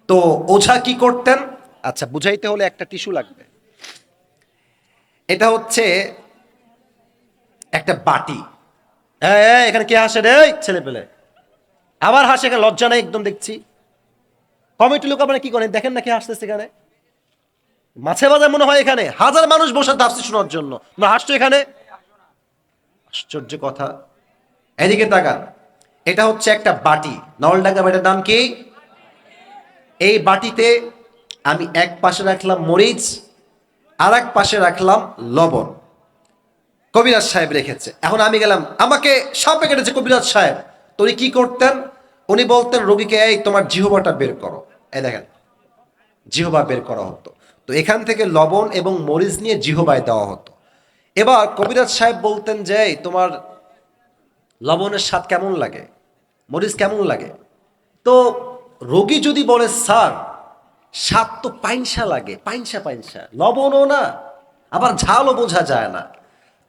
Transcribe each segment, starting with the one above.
তো ওঝা কি করতেন? আচ্ছা, বুঝাইতে হলে একটা টিস্যু লাগবে। এটা হচ্ছে একটা বাটি। এখানে কে হাসে রে ছেলে পেলে? আবার হাসে, এখানে লজ্জা নাই একদম দেখছি। কমিটি লোক আপনারা কি করেন দেখেন না কে হাসতেছে এখানে? মাছে বাজার মনে হয় এখানে হাজার মানুষ বসে তাফসীর শোনার জন্য, না হাসছো এখানে? আশ্চর্য কথা। এদিকে তাকান, এটা হচ্ছে একটা বাটি, নলডাঙ্গা বাটির নাম কি? এই বাটিতে আমি এক পাশে রাখলাম মরিচ, আর এক পাশে রাখলাম লবণ। কবিরাজ সাহেব রেখেছে। এখন আমি গেলাম, আমাকে সাপে কেটেছে কবিরাজ সাহেব। তো উনি কি করতেন? উনি বলতেন রোগীকে, এই তোমার জিহ্বাটা বের করো। এই দেখেন, জিহ্বা বের করা হতো। তো এখান থেকে লবণ এবং মরিচ নিয়ে জিহ্বায় দেওয়া হতো। এবার কবিরাজ সাহেব বলতেন যে, এই তোমার লবণের স্বাদ কেমন লাগে, মরিচ কেমন লাগে? তো রোগী যদি বলে, স্যার স্বাদ তো পাইনসা লাগে, পাইনসা পাইনসা, লবণও না আবার ঝালও বোঝা যায় না,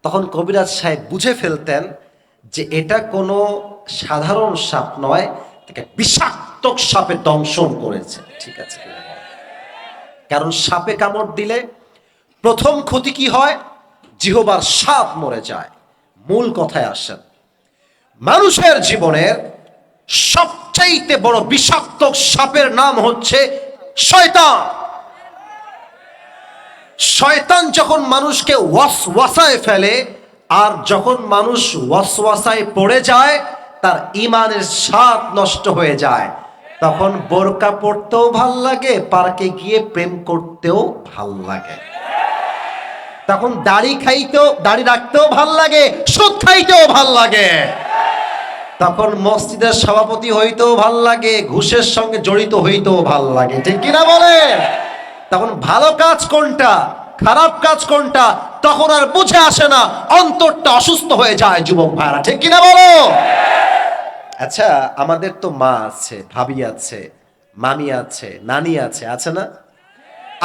তখন কবিরাজ সাহেব বুঝে ফেলতেন যে এটা কোনো সাধারণ সাপ নয়, তাকে বিষাক্ত সাপে দংশন করেছে। ঠিক আছে, কারণ সাপে কামড় দিলে প্রথম ক্ষতি কি হয়? জিহ্বার স্বাদ মরে যায়। মূল কথায় আসেন, মানুষের জীবনের সবচাইতে বড় বিষাক্ত সাপের নাম হচ্ছে শয়তান। শয়তান যখন মানুষকে ওয়াসওয়াসায় ফেলে, আর যখন মানুষ ওয়াসওয়াসায় পড়ে যায়, তার ঈমানের স্বাদ নষ্ট হয়ে যায়। তখন বোরকা পড়তেও ভাল লাগে, পার্কে গিয়ে প্রেম করতেও ভাল লাগে। তখন দাড়ি রাখতেও ভাল লাগে, সুদ খাইতেও ভাল লাগে। তখন মসজিদের সভাপতি হইতেও ভাল লাগে, ঘুষের সঙ্গে জড়িত হইতেও ভাল লাগে। ঠিক কিনা বলেন? তখন ভালো কাজ কোনটা, খারাপ কাজ কোনটা, তখন আর বুঝে আসে না, অন্তরটা অসুস্থ হয়ে যায় যুবক ভাইরা। ঠিক কিনা বলো? আচ্ছা, আমাদের তো মা আছে, ভাবি আছে, মামি আছে, নানি আছে, আছে না?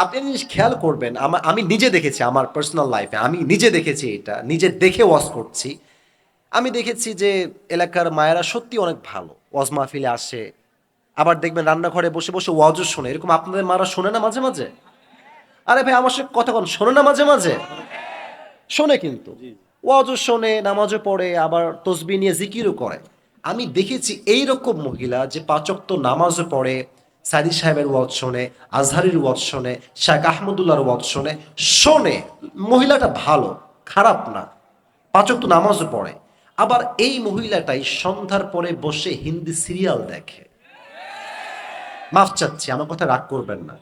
আপনি জিনিস খেয়াল করবেন, আমি নিজে দেখেছি, আমার পার্সোনাল লাইফে আমি নিজে দেখেছি, এটা নিজে দেখে ওয়াজ করছি। আমি দেখেছি যে এলাকার মায়েরা সত্যি অনেক ভালো, ওয়াজ মাহফিলে আসে, আবার দেখবেন রান্নাঘরে বসে বসে ওয়াজও শোনে। এরকম আপনাদের মারা শোনে না মাঝে মাঝে? আরে ভাই আমার সাথে কথা বল, শোনে না মাঝে মাঝে? শোনে কিন্তু, ওয়াজও শোনে, নামাজও পড়ে, আবার তসবিহ নিয়ে জিকিরও করে। আমি দেখেছি এই রকম মহিলা যে পাঁচ ওয়াক্ত নামাজও পড়ে, সাইদি সাহেবের ওয়াজ শোনে, আজহারির ওয়াজ শোনে, শেখ আহমদুল্লাহর ওয়াজ শোনে। শোনে, মহিলাটা ভালো, খারাপ না, পাঁচ ওয়াক্ত নামাজও পড়ে। আবার এই মহিলাটাই সন্ধ্যার পরে বসে হিন্দি সিরিয়াল দেখে। মাফ চাচ্ছি, আমার কথা রাগ করবেন না।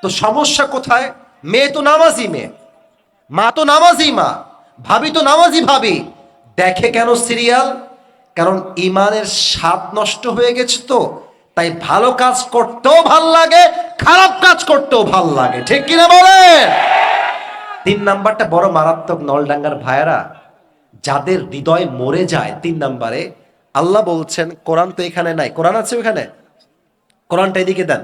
তো সমস্যা কোথায়? মেয়ে তো নামাজি মেয়ে, মা তো নামাজি মা, ভাবি তো নামাজি ভাবি, দেখে কেন সিরিয়াল? কারণ ইমানের স্বাদ নষ্ট হয়ে গেছে। তো তাই ভালো কাজ করতেও ভাল লাগে, খারাপ কাজ করতেও ভাল লাগে। ঠিক কিনা বলেন? তিন নাম্বারটা বড় মারাত্মক নলডাঙ্গার ভাইয়েরা, যাদের হৃদয় মরে যায়। তিন নাম্বারে আল্লাহ বলছেন, কোরআন তো এখানে নাই, কোরআন আছে ওখানে, কোরআনটা এদিকে দেন।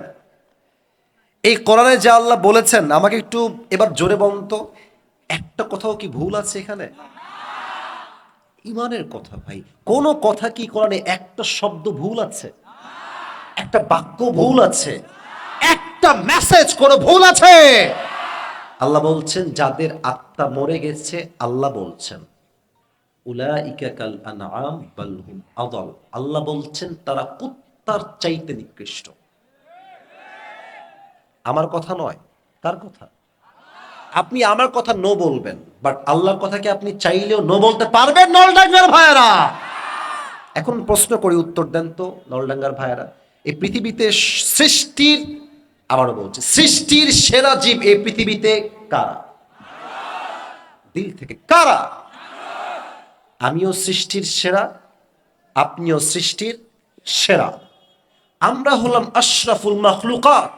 এই কোরআনে যা আল্লাহ বলেছেন, আমাকে একটু এবার জোরে বলুন তো, একটা কথাও কি ভুল আছে এখানে? ইমানের কথা ভাই, কোন কথা কি কোরআনে একটা শব্দ ভুল আছে? একটা বাক্য ভুল আছে? একটা মেসেজ কোন ভুল আছে? আল্লাহ বলছেন যাদের আত্মা মরে গেছে, আল্লাহ বলছেন উলাইকা কাল আনআম বাল হুম আযাল। আল্লাহ বলছেন তারা কুত্তার চাইতে নিকৃষ্ট। আমার কথা নয়, কার কথা? আপনি আমার কথা নো বলবেন, বাট আল্লাহর কথাকে আপনি চাইলেও নো বলতে পারবেন নলডাঙ্গার ভাইয়েরা? এখন প্রশ্ন করি, উত্তর দেন তো নলডাঙ্গার ভাইয়েরা। এই পৃথিবীতে সৃষ্টির, আবারও বলছি, সৃষ্টির সেরা জীব এই পৃথিবীতে কারা? দিল থেকে কারা? আমিও সৃষ্টির সেরা, আপনিও সৃষ্টির সেরা। আমরা হলাম আশরাফুল মাখলুকাত।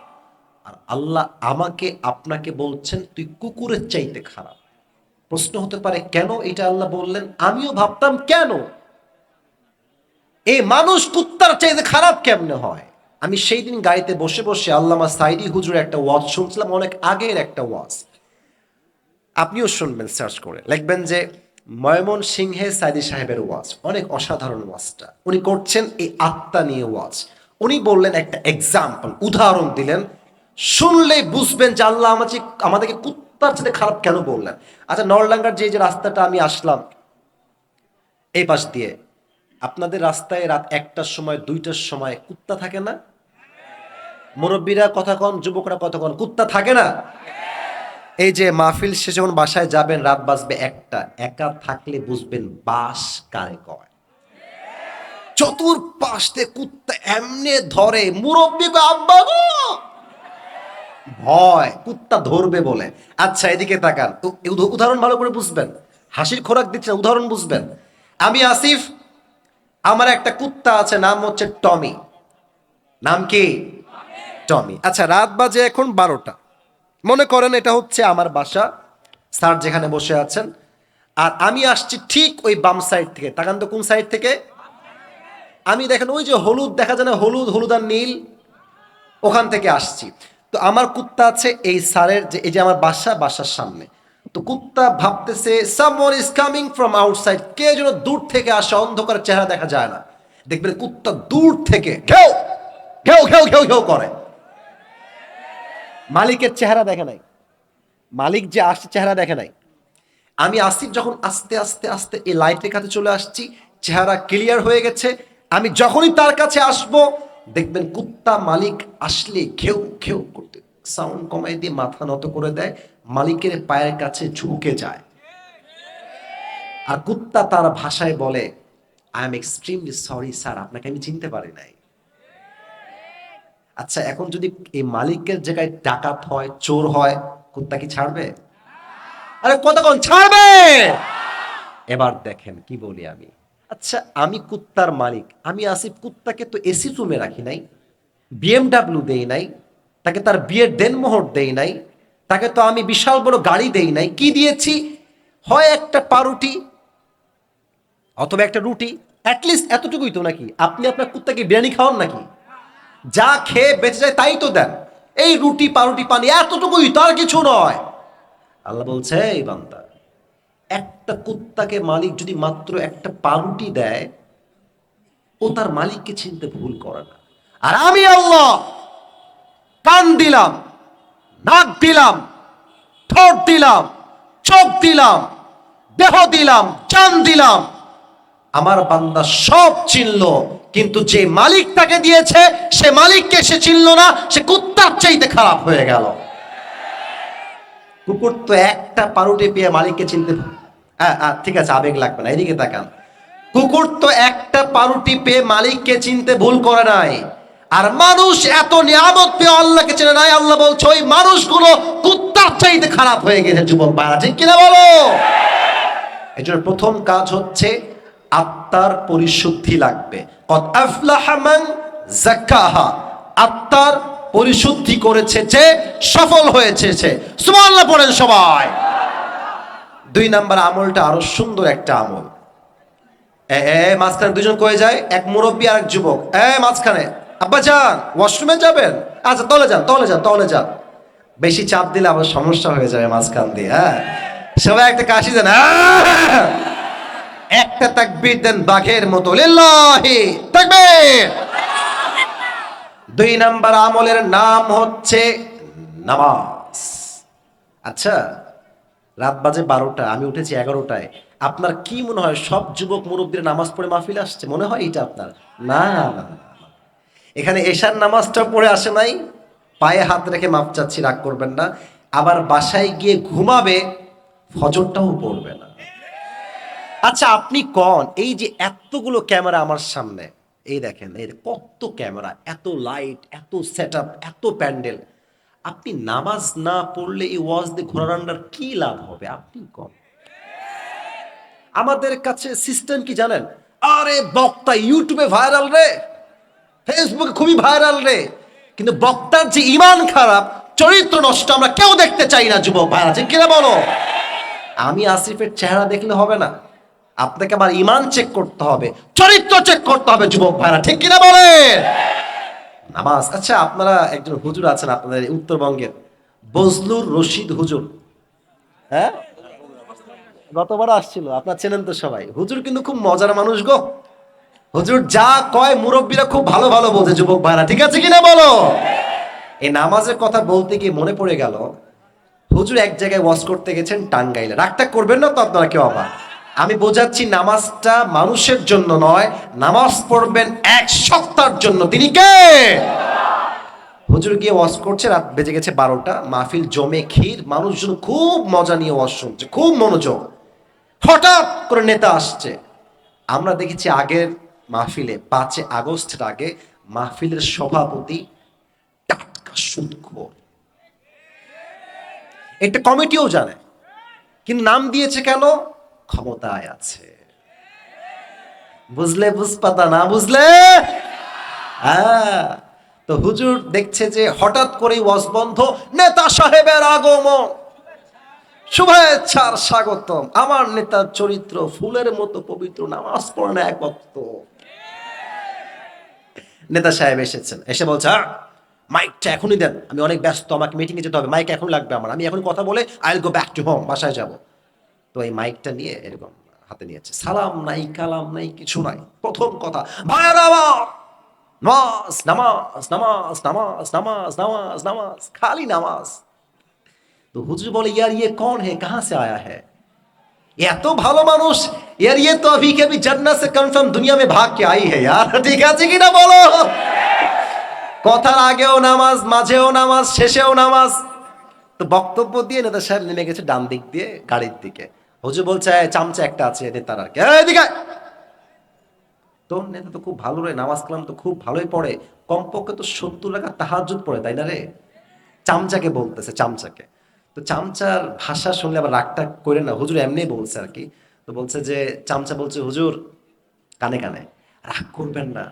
আর আল্লাহ আমাকে আপনাকে বলছেন তুই কুকুরের চাইতে খারাপ। প্রশ্ন হতে পারে কেন এটা আল্লাহ বললেন? আমিও ভাবতাম কেন এই মানুষ কুত্তার চাইতে খারাপ কেমনে হয়। আমি সেই দিন গাড়িতে বসে বসে আল্লামা সাইদি হুজুরের একটা ওয়াজ শুনছিলাম, অনেক আগের একটা ওয়াজ। আপনিও শুনবেন, সার্চ করে লিখবেন যে ময়মনসিংহে সাইদি সাহেবের ওয়াজ, অনেক অসাধারণ ওয়াজটা। উনি করছেন এই আত্মা নিয়ে ওয়াজ। উনি বললেন একটা এক্সাম্পল, উদাহরণ দিলেন, শুনলেই বুঝবেন যে আল্লাহ আমাদেরকে কুত্তার সাথে খারাপ কেন বললেন। আচ্ছা, নরডাঙ্গার যে রাস্তাটা আমি আসলাম এই পাশ দিয়ে, আপনাদের রাস্তায় রাত 1টার সময় 2টার সময় কুত্তা থাকে না? মুরব্বীরা কথা কন, যুবকরা কথা কন, কুত্তা থাকে না? এই যে মাহফিল শেষে যখন বাসায় যাবেন, রাত বাজবে 1টা, একা থাকলে বুঝবেন বাস কারে কয়। চতুর্পাশ থেকে কুত্তা এমনে ধরে, মুরব্বী কয় আব্বা গো, ভয় কুত্তা ধরবে বলে। আচ্ছা এদিকে তাকান, উদাহরণ ভালো করে বুঝবেন, হাসির খোরাক দিচ্ছে, উদাহরণ বুঝবেন। আমি আসিফ, আমার একটা কুত্তা আছে, নাম হচ্ছে টমি। নাম কি? টমি। আচ্ছা, রাত বাজে এখন 12টা, মনে করেন এটা হচ্ছে আমার বাসা, স্যার যেখানে বসে আছেন, আর আমি আসছি ঠিক ওই বাম সাইড থেকে। তাকান তো কোন সাইড থেকে? আমি দেখেন ওই যে হলুদ দেখা যায় না, হলুদ হলুদ আর নীল, ওখান থেকে আসছি। তো আমার কুত্তা আছে এই স্যারের যে, এই যে আমার বাসার সামনে। তো কুত্তা ভাবতেছে someone is coming from outside, কে যেন দূর থেকে আসে, অন্ধকার চেহারা দেখা যায় না। দেখবেন কুত্তা দূর থেকে ঘেউ ঘেউ ঘেউ ঘেউ ঘেউ করে। মালিকের চেহারা দেখে নাই, মালিক যে আসছে চেহারা দেখে নাই। আমি আসিফ যখন আস্তে আস্তে আস্তে এই লাইটের কাছে চলে আসছি, চেহারা ক্লিয়ার হয়ে গেছে। আমি যখনই তার কাছে আসব, দেখবেন কুত্তা মালিক আসলে ঘেউ ঘেউ করতে সাউন্ড কমাই দিয়ে মাথা নত করে দেয়, মালিকের পায়ের কাছে ঝুঁকে যায়। আর কুত্তা তার ভাষায় বলে, I am extremely sorry sir, আপনাকে আমি চিনতে পারি নাই। আচ্ছা, এখন যদি এই মালিকের জায়গায় ডাকাত হয়, চোর হয়, কুত্তা কি ছাড়বে? আরে কতক্ষণ ছাড়বে? এবার দেখেন কি বলি আমি। আচ্ছা, আমি কুত্তার মালিক, আমি আসিফ কুত্তাকে তো এসি রুমে রাখি নাই, বিএমডাব্লিউ দেই নাই, তাকে তার বিয়ের দেনমোহর দেই নাই, তাকে তো আমি বিশাল বড় গাড়ি দেই নাই। কি দিয়েছি? হয় একটা পাউরুটি অথবা একটা রুটি, অ্যাটলিস্ট এতটুকুই তো নাকি? আপনি আপনার কুত্তাকে বিরিয়ানি খাওয়ান নাকি? যা খেয়ে বেঁচে যায় তাই তো দেন। এই রুটি পাউরুটি পানি এতটুকুই, তার কিছু নয়। আল্লাহ বলছে, এই বান্দা, একটা কুত্তাকে মালিক যদি মাত্র একটা পাউরুটি দেয়, ও তার মালিককে চিনতে ভুল করে না। আর আমি আল্লাহ কান দিলাম, নাক দিলাম, ঠোঁট দিলাম, চোখ দিলাম, দেহ দিলাম, জান দিলাম, আমার বান্দা সব চিনলো, কিন্তু যে মালিক তাকে দিয়েছে সে মালিককে সে চিনলো না, সে কুত্তার চাইতে খারাপ হয়ে গেল। কুকুর তো একটা পাউরুটি পেয়ে মালিককে চিনতে, ঠিক আছে আবেগ লাগবে না, এদিকে তাকান। কুকুর তো একটা পাউরুটি পেয়ে মালিককে চিনতে ভুল করে নাই। আর মানুষ এত নিয়ামত পেয়ে আল্লাহকে চেনে নাই। আল্লাহ বলছে ওই মানুষগুলো কুত্তার চাইতে খারাপ হয়ে গেছে। যুবক ভাইরা ঠিক কিনা বলো? এই জন্য প্রথম কাজ হচ্ছে আত্মার পরিশুদ্ধি লাগবে। কদ আফলাহা মান যাক্কাহা, আত্মার পরিশুদ্ধি করেছে যে সফল হয়েছে সে। সুবহানাল্লাহ পড়েন সবাই। 2 নাম্বার আমলটা আরো সুন্দর একটা আমল। মাঝখানে দুজন কয়ে যায়, এক মুরব্বী আর এক যুবক। মাঝখানে, আব্বা যান ওয়াশরুমে যাবেন? আচ্ছা তলে যান তলে যান তলে যান। বেশি চাপ দিলে আবার সমস্যা হয়ে যাবে মাঝখান দিয়ে। সবাই একটা কাশি দেন, একটা তাকবীর দেন বাঘের মতো, লিল্লাহি তাকবীর। 2 নাম্বার আমলের নাম হচ্ছে নামাজ। আচ্ছা, রাত বাজে 12টা, আমি উঠেছি 11টায়। আপনার কি মনে হয় সব যুবক মুরব্বীরা নামাজ পড়ে মাহফিলে আসছে? মনে হয় এটা আপনার? না না, এখানে এশার নামাজটা পড়ে আসে নাই। পায়ে হাত রেখে মাপ চাচ্ছি, রাগ করবেন না। আবার বাসায় গিয়ে ঘুমাবে, ফজরটাও পড়বে না। আচ্ছা আপনি কন, এই যে এতগুলো ক্যামেরা আমার সামনে, এই দেখেন এই কত ক্যামেরা, এত লাইট, এত সেটআপ, এত প্যান্ডেল, আপনি নামাজ না পড়লে এই ওয়াজ দিয়ে ঘোরানোর কি লাভ হবে? আপনি কন। আমাদের কাছে সিস্টেম কি জানেন? আরে বক্তা ইউটিউবে ভাইরাল রে, ফেসবুকে খুবই ভাইরাল রে, কিন্তু বক্তার যে ঈমান খারাপ, চরিত্র নষ্ট, আমরা কেউ দেখতে চাই না। যুবক ভাইরা ঠিক কিনা বলো? আমি আসিফের চেহারা দেখলে হবে না, আপনাকে আবার ঈমান চেক করতে হবে, চরিত্র চেক করতে হবে। যুবক ভাইরা ঠিক কিনা বলে? নামাজ। আচ্ছা, আপনারা একজন হুজুর আছেন আপনাদের উত্তরবঙ্গের, বজলুর রশিদ হুজুর। হ্যাঁ, গতবার আসছিল, আপনার চেনেন তো সবাই। হুজুর কিন্তু খুব মজার মানুষ গো। হুজুর যা কয় মুরব্বীরা খুব ভালো ভালো বোঝে, যুবক ভাইরা ঠিক আছে কিনা বলো। এই নামাজের কথা বলতে গিয়ে মনে পড়ে গেল, হুজুর এক জায়গায় ওয়াজ করতে গেছেন টাঙ্গাইলে। রাগটা করবেন না তো আপনারা কেউ আবার। আমি বোঝাচ্ছি নামাজটা মানুষের জন্য নয়, নামাজ পড়বেন এক সত্তার জন্য। তিনি কে? হুজুর গিয়ে ওয়াজ করছে, রাত বেজে গেছে 12টা, মাহফিল জমে ক্ষীর, মানুষজন খুব মজা নিয়ে ওয়াজ শুনছে, খুব মনোযোগ। হঠাৎ করে নেতা আসছে। আমরা দেখেছি আগের মাহফিলে 5 আগস্টের আগে মাহফিলের সভাপতি টাটকা সুদখোর, একটা কমিটিও জানে, কিন্তু নাম দিয়েছে কেন? ক্ষমতায় আছে। বুঝলে বুঝপাতা, না বুঝলে হ্যাঁ। তো হুজুর দেখছে যে হঠাৎ করেই ওয়াজ বন্ধ, নেতা সাহেবের আগমন, শুভেচ্ছার স্বাগতম। আমার নেতার চরিত্র ফুলের মতো পবিত্র, নামাজ পড়ে না এক ওয়াক্ত। নেতা সাহেব এসেছেন, এসে বলছে মাইকটা এখনই দেন, আমি অনেক ব্যস্ত, আমাকে মিটিংয়ে যেতে হবে, মাইক এখন লাগবে আমার, আমি এখন কথা বলে I will go back to home, বাসায় যাব। তো এই মাইকটা নিয়ে এরকম হাতে নিয়েছে, সালাম নাই কালাম নাই কিছু নাই, প্রথম কথা ভাইরা নামাজ নামাজ নামাজ নামাজ নামাজ নামাজ নামাজ, খালি নামাজ। তো হুজুর বলে ইয়ার ইয়ে কौन है, कहां से आया है? এত ভালো মানুষ, यार ये तो अभी के अभी जन्नत से कंफर्म दुनिया में भाग के आई है यार, ঠিক আছে কিনা বলো। কথার আগেও নামাজ, মাঝেও নামাজ, শেষেও নামাজ। তো বক্তব্য দিয়ে নেতা সাহেব নেমে গেছে ডান দিক দিয়ে গাড়ির দিকে। হুজুর বলছে চামচা একটা আছে নেতার আর কি, এদিকে। তোর নেতা তো খুব ভালো রে, নামাজ কালাম তো খুব ভালোই পড়ে, কমপক্ষে তো 70 রাকাত তাহাজ্জুদ পড়ে, তাই না রে? চামচাকে বলতেছে, চামচাকে। তো চামচার ভাষা শুনলে আবার রাগটা করে না, হুজুর এমনি বলছে আর কি। তো বলছে যে চামচা বলছে হুজুর কানে কানে, রাগ করবেন না,